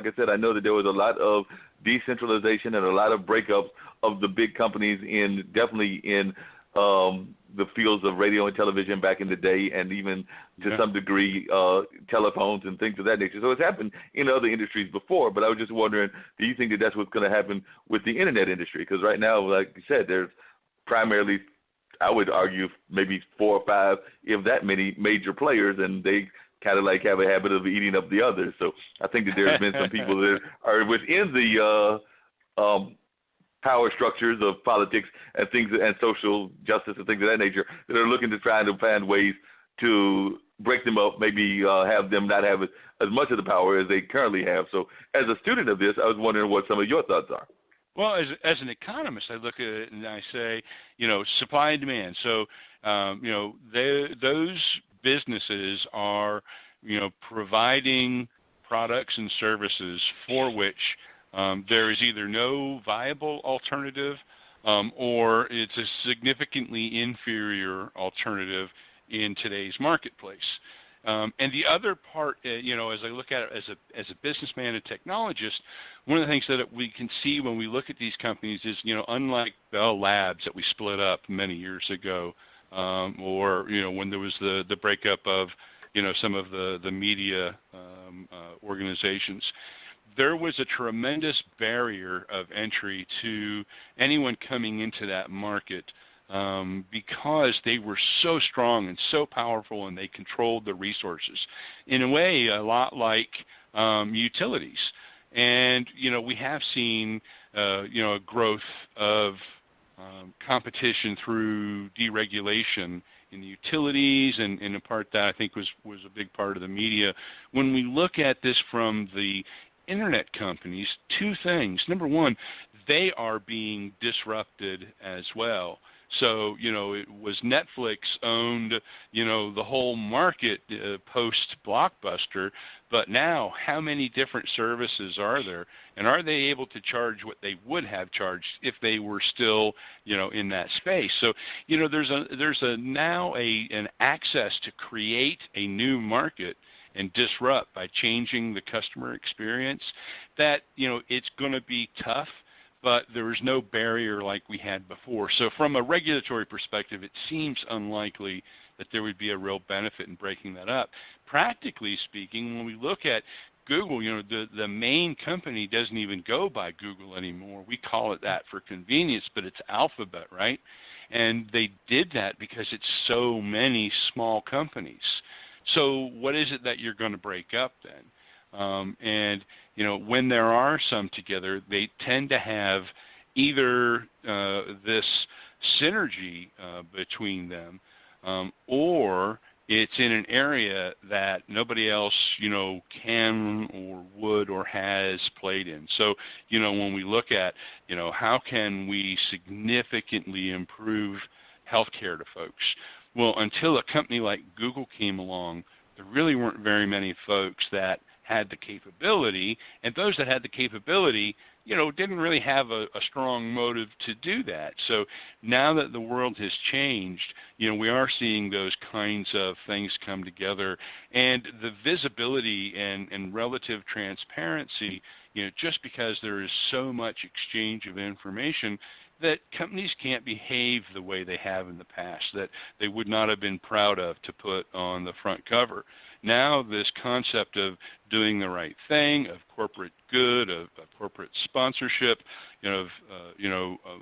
like I said, I know that there was a lot of decentralization and a lot of breakups of the big companies definitely in the fields of radio and television back in the day, and even to some degree telephones and things of that nature. So it's happened in other industries before, but I was just wondering, do you think that that's what's going to happen with the internet industry? Because right now, like you said, there's primarily, I would argue, maybe 4 or 5, if that many, major players, and they kind of like have a habit of eating up the others. So I think that there's been some people that are within the power structures of politics and things and social justice and things of that nature that are looking to try to find ways to break them up, maybe have them not have as much of the power as they currently have. So as a student of this, I was wondering what some of your thoughts are. Well, as an economist, I look at it and I say, supply and demand. So, those businesses are, providing products and services for which there is either no viable alternative or it's a significantly inferior alternative in today's marketplace. And the other part, as I look at it as a businessman and technologist, one of the things that we can see when we look at these companies is, unlike Bell Labs that we split up many years ago, or when there was the breakup of some of the media organizations, there was a tremendous barrier of entry to anyone coming into that market because they were so strong and so powerful, and they controlled the resources in a way a lot like utilities. And we have seen a growth of competition through deregulation in the utilities, and in part that I think was a big part of the media. When we look at this from the internet companies, 2 things. Number one, they are being disrupted as well. So, it was Netflix owned, the whole market post-Blockbuster, but now how many different services are there? And are they able to charge what they would have charged if they were still, in that space? So, there's now an access to create a new market and disrupt by changing the customer experience that, it's going to be tough, but there is no barrier like we had before. So from a regulatory perspective, it seems unlikely that there would be a real benefit in breaking that up. Practically speaking, when we look at Google, the main company doesn't even go by Google anymore. We call it that for convenience, but it's Alphabet, right? And they did that because it's so many small companies. So what is it that you're going to break up then? And when there are some together, they tend to have either this synergy between them, or it's in an area that nobody else, can or would or has played in. So, when we look at, how can we significantly improve healthcare to folks? Well, until a company like Google came along, there really weren't very many folks that had the capability, and those that had the capability, didn't really have a strong motive to do that. So now that the world has changed, we are seeing those kinds of things come together, and the visibility and relative transparency, just because there is so much exchange of information, that companies can't behave the way they have in the past, that they would not have been proud of to put on the front cover. Now this concept of doing the right thing, of corporate good, of corporate sponsorship, of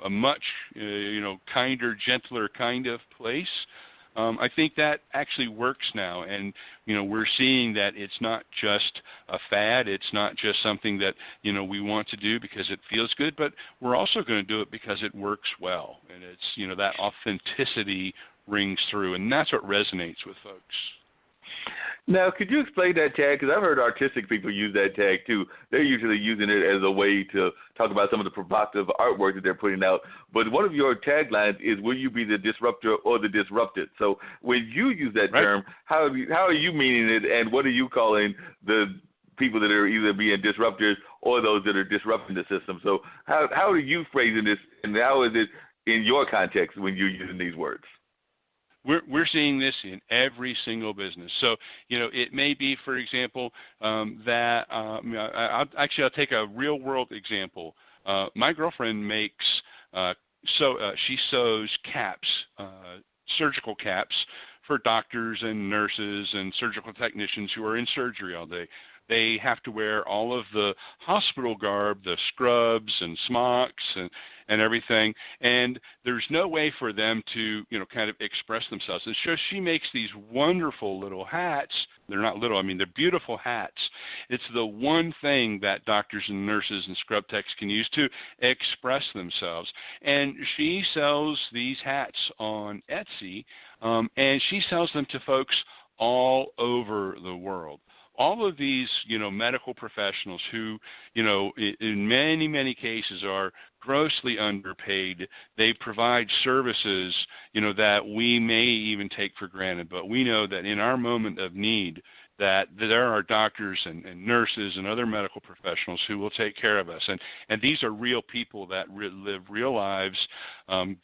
a much kinder, gentler kind of place, I think that actually works now, and we're seeing that it's not just a fad, it's not just something that we want to do because it feels good, but we're also going to do it because it works well, and it's that authenticity rings through, and that's what resonates with folks. Now, could you explain that tag? Because I've heard artistic people use that tag, too. They're usually using it as a way to talk about some of the provocative artwork that they're putting out. But one of your taglines is, will you be the disruptor or the disrupted? So when you use that term, how are you meaning it, and what are you calling the people that are either being disruptors or those that are disrupting the system? So how are you phrasing this, and how is it in your context when you're using these words? we're seeing this in every single business. So, it may be, for example, that I'll take a real world example. My girlfriend makes she sews caps, surgical caps for doctors and nurses and surgical technicians who are in surgery all day. They have to wear all of the hospital garb, the scrubs and smocks and everything, and there's no way for them to, kind of express themselves. And so she makes these wonderful little hats. They're not little, they're beautiful hats. It's the one thing that doctors and nurses and scrub techs can use to express themselves. And she sells these hats on Etsy, and she sells them to folks all over the world. All of these, medical professionals who, in many, many cases are grossly underpaid. They provide services, that we may even take for granted. But we know that in our moment of need, that there are doctors and nurses and other medical professionals who will take care of us. And these are real people that live real lives,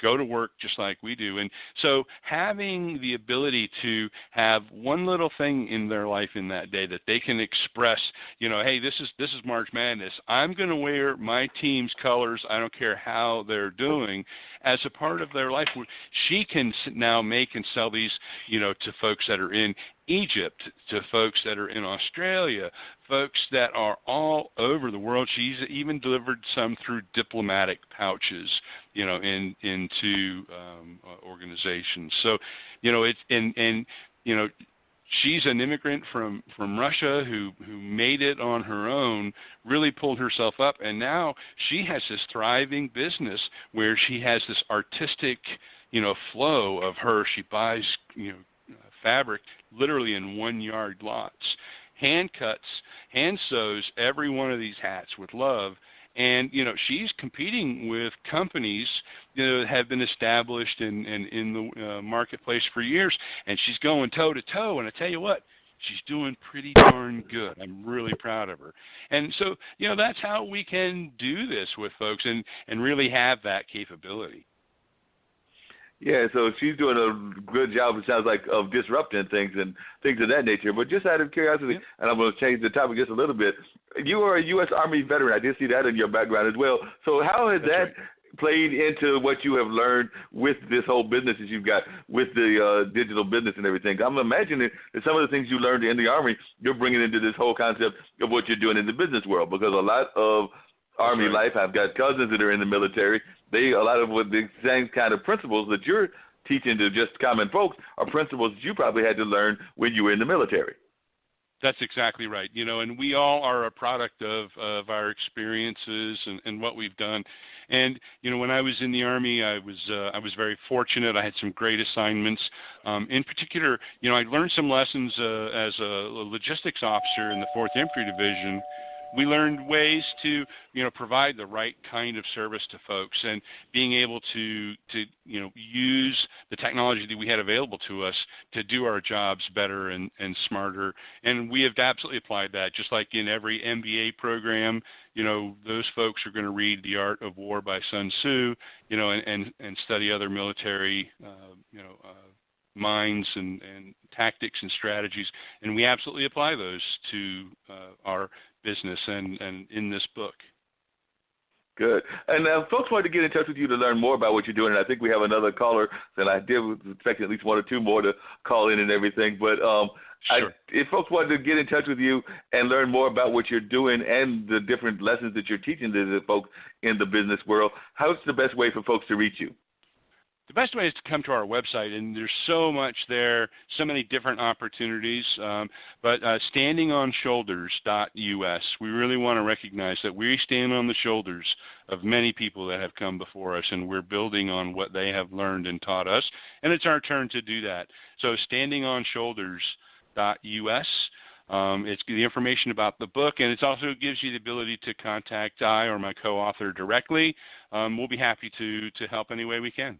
go to work just like we do. And so having the ability to have one little thing in their life in that day that they can express, hey, this is March Madness. I'm going to wear my team's colors. I don't care how they're doing, as a part of their life. She can now make and sell these, to folks that are in Egypt, to folks that are in Australia, folks that are all over the world. She's even delivered some through diplomatic pouches, into organizations. So, she's an immigrant from Russia who made it on her own, really pulled herself up, and now she has this thriving business where she has this artistic, flow of her. She buys, fabric literally in 1 yard lots, hand cuts, hand sews every one of these hats with love. And, she's competing with companies that have been established in the marketplace for years, and she's going toe-to-toe. And I tell you what, she's doing pretty darn good. I'm really proud of her. And so, that's how we can do this with folks and really have that capability. Yeah, so she's doing a good job, it sounds like, of disrupting things and things of that nature. But just out of curiosity, and I'm going to change the topic just a little bit, you are a U.S. Army veteran. I did see that in your background as well. So how has that played into what you have learned with this whole business that you've got with the digital business and everything? I'm imagining that some of the things you learned in the Army, you're bringing into this whole concept of what you're doing in the business world, because a lot of Army life, I've got cousins that are in the military. A lot of what the same kind of principles that you're teaching to just common folks are principles that you probably had to learn when you were in the military. That's exactly right. And we all are a product of our experiences and what we've done. And, when I was in the Army, I was very fortunate. I had some great assignments. In particular, I learned some lessons as a logistics officer in the 4th Infantry Division. We learned ways to, provide the right kind of service to folks, and being able to use the technology that we had available to us to do our jobs better and smarter. And we have absolutely applied that. Just like in every MBA program, those folks are going to read The Art of War by Sun Tzu, and study other military, minds and tactics and strategies. And we absolutely apply those to our business and in this book. Good. And folks want to get in touch with you to learn more about what you're doing. And I think we have another caller that I did expect at least one or two more to call in and everything. But sure. If folks want to get in touch with you and learn more about what you're doing and the different lessons that you're teaching to the folks in the business world, how's the best way for folks to reach you? The best way is to come to our website, and there's so much there, so many different opportunities. But standingonshoulders.us, we really want to recognize that we stand on the shoulders of many people that have come before us, and we're building on what they have learned and taught us, and it's our turn to do that. So standingonshoulders.us. It's the information about the book, and it also gives you the ability to contact I or my co-author directly. We'll be happy to help any way we can.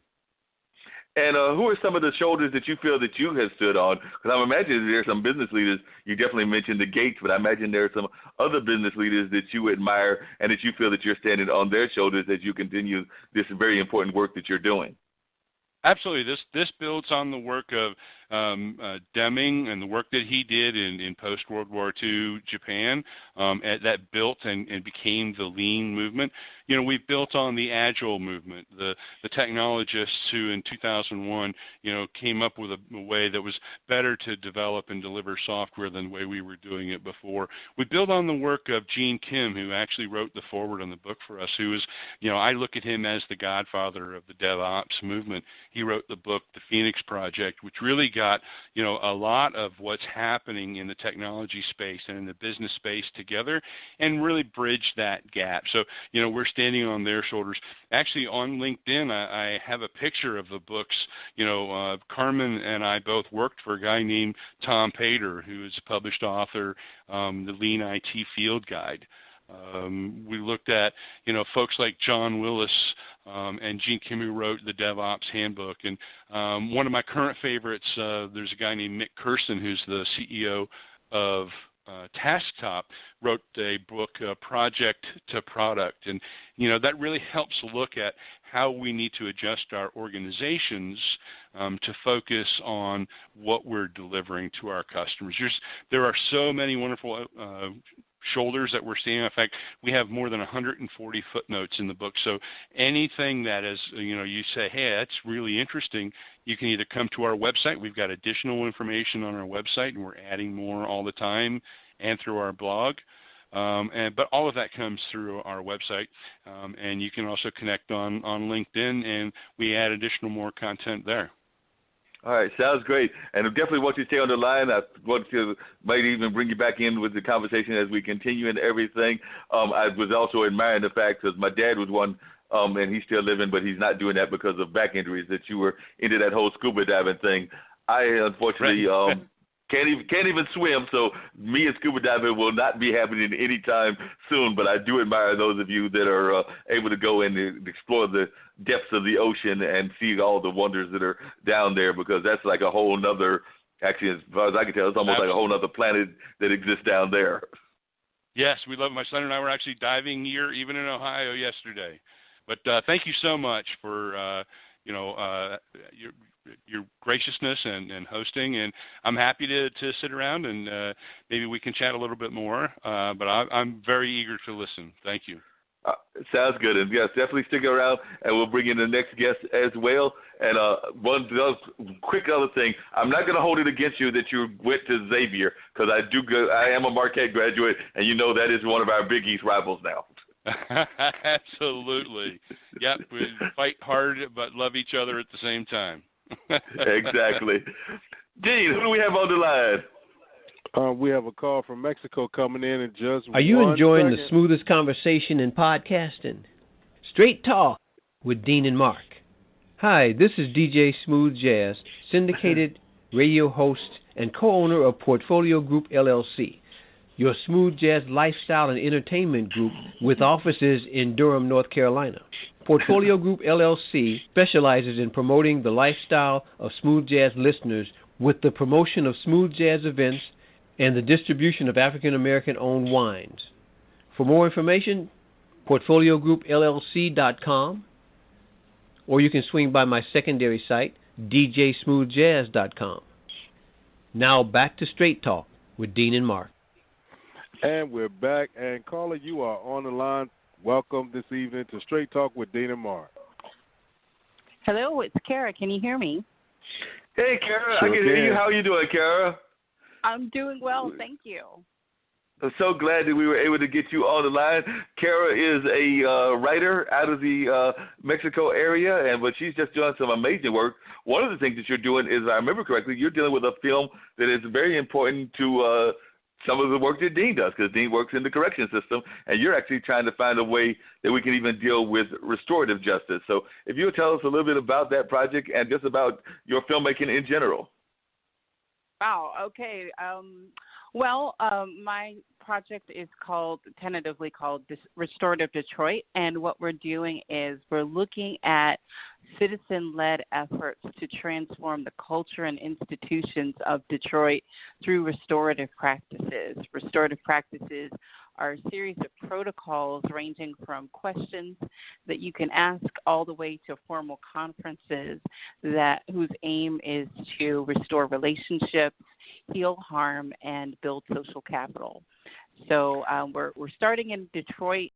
And who are some of the shoulders that you feel that you have stood on? Because I'm imagining there are some business leaders. You definitely mentioned the Gates, but I imagine there are some other business leaders that you admire and that you feel that you're standing on their shoulders as you continue this very important work that you're doing. Absolutely. This builds on the work of Deming and the work that he did in post-World War II Japan that built and became the lean movement. You know, we've built on the agile movement, the technologists who in 2001, you know, came up with a way that was better to develop and deliver software than the way we were doing it before. We build on the work of Gene Kim, who actually wrote the foreword on the book for us, who is, you know, I look at him as the godfather of the DevOps movement. He wrote the book, The Phoenix Project, which really got, you know, a lot of what's happening in the technology space and in the business space together and really bridged that gap. So, you know, we're standing on their shoulders. Actually, on LinkedIn, I have a picture of the books. You know, Carmen and I both worked for a guy named Tom Pater, who is a published author, the Lean IT Field Guide. We looked at, you know, folks like John Willis and Gene Kim, who wrote the DevOps Handbook. And one of my current favorites, there's a guy named Mick Kirsten, who's the CEO of TaskTop, wrote a book, Project to Product. And, you know, that really helps look at how we need to adjust our organizations to focus on what we're delivering to our customers. There are so many wonderful shoulders that we're seeing. In fact, we have more than 140 footnotes in the book. So anything that is, you know, you say, hey, that's really interesting, you can either come to our website. We've got additional information on our website, and we're adding more all the time, and through our blog. But all of that comes through our website. And you can also connect on LinkedIn, and we add more content there. All right, sounds great. And I definitely want you to stay on the line. I want to maybe even bring you back in with the conversation as we continue and everything. I was also admiring the fact, because my dad was one, and he's still living, but he's not doing that because of back injuries, that you were into that whole scuba diving thing. I unfortunately can't even swim, so me and scuba diving will not be happening anytime soon. But I do admire those of you that are able to go in and explore the depths of the ocean and see all the wonders that are down there, because that's like a whole nother, actually, as far as I can tell, it's almost like a whole nother planet that exists down there. Yes, we love it. My son and I were actually diving here, even in Ohio, yesterday. But thank you so much for, your graciousness and hosting, and I'm happy to sit around and maybe we can chat a little bit more, but I'm very eager to listen. Thank you. Sounds good. And yes, definitely stick around, and we'll bring in the next guest as well. And one quick other thing, I'm not going to hold it against you that you went to Xavier, because I am a Marquette graduate, and you know that is one of our Big East rivals now. Absolutely. Yep, we fight hard but love each other at the same time. Exactly. Dean, who do we have on the line? We have a call from Mexico coming in just Are you enjoying second. the smoothest conversation in podcasting? Straight Talk with Dean and Mark. Hi, this is DJ Smooth Jazz, syndicated radio host and co-owner of Portfolio Group LLC, your smooth jazz lifestyle and entertainment group with offices in Durham, North Carolina. Portfolio Group LLC specializes in promoting the lifestyle of smooth jazz listeners with the promotion of smooth jazz events and the distribution of African-American-owned wines. For more information, portfoliogroupllc.com, or you can swing by my secondary site, djsmoothjazz.com. Now back to Straight Talk with Dean and Mark. And we're back. And caller, you are on the line. Welcome this evening to Straight Talk with Dean and Mark. Hello, it's Kerra. Can you hear me? Hey, Kerra, I can hear you. How are you doing, Kerra? I'm doing well, thank you. I'm so glad that we were able to get you on the line. Kerra is a writer out of the Mexico area, but she's just doing some amazing work. One of the things that you're doing is, if I remember correctly, you're dealing with a film that is very important to some of the work that Dean does, because Dean works in the correction system, and you're actually trying to find a way that we can even deal with restorative justice. So if you'll tell us a little bit about that project and just about your filmmaking in general. Wow, okay. My project is tentatively called Restorative Detroit, and what we're doing is we're looking at citizen-led efforts to transform the culture and institutions of Detroit through restorative practices. Restorative practices are a series of protocols ranging from questions that you can ask all the way to formal conferences whose aim is to restore relationships, heal harm, and build social capital. So we're starting in Detroit